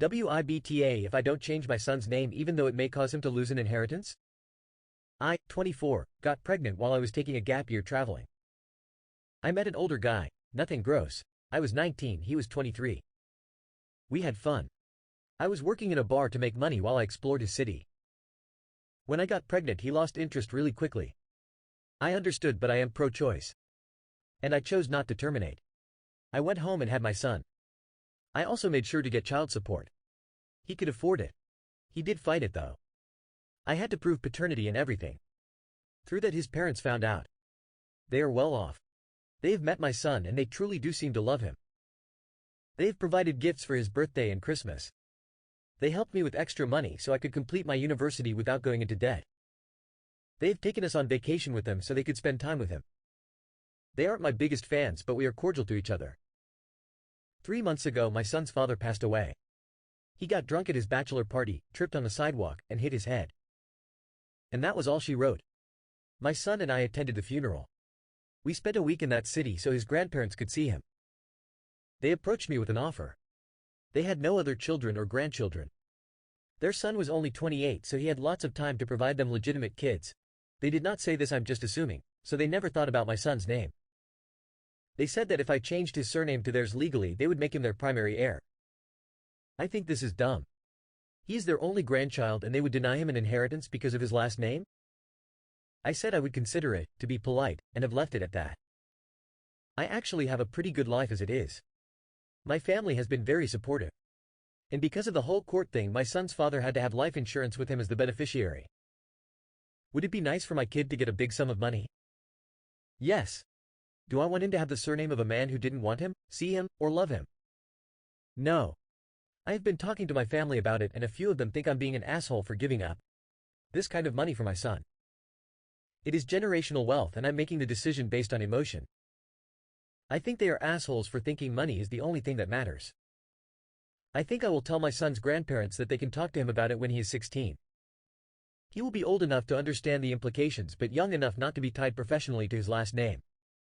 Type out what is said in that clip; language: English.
WIBTA if I don't change my son's name even though it may cause him to lose an inheritance? I, 24, got pregnant while I was taking a gap year traveling. I met an older guy, nothing gross. I was 19, he was 23. We had fun. I was working in a bar to make money while I explored his city. When I got pregnant he lost interest really quickly. I understood, but I am pro-choice. And I chose not to terminate. I went home and had my son. I also made sure to get child support. He could afford it. He did fight it though. I had to prove paternity and everything. Through that his parents found out. They are well off. They have met my son and they truly do seem to love him. They have provided gifts for his birthday and Christmas. They helped me with extra money so I could complete my university without going into debt. They have taken us on vacation with them so they could spend time with him. They aren't my biggest fans, but we are cordial to each other. 3 months ago my son's father passed away. He got drunk at his bachelor party, tripped on the sidewalk, and hit his head. And that was all she wrote. My son and I attended the funeral. We spent a week in that city so his grandparents could see him. They approached me with an offer. They had no other children or grandchildren. Their son was only 28, so he had lots of time to provide them legitimate kids. They did not say this, I'm just assuming, so they never thought about my son's name. They said that if I changed his surname to theirs legally they would make him their primary heir. I think this is dumb. He is their only grandchild and they would deny him an inheritance because of his last name? I said I would consider it, to be polite, and have left it at that. I actually have a pretty good life as it is. My family has been very supportive. And because of the whole court thing my son's father had to have life insurance with him as the beneficiary. Would it be nice for my kid to get a big sum of money? Yes. Do I want him to have the surname of a man who didn't want him, see him, or love him? No. I have been talking to my family about it and a few of them think I'm being an asshole for giving up this kind of money for my son. It is generational wealth and I'm making the decision based on emotion. I think they are assholes for thinking money is the only thing that matters. I think I will tell my son's grandparents that they can talk to him about it when he is 16. He will be old enough to understand the implications but young enough not to be tied professionally to his last name.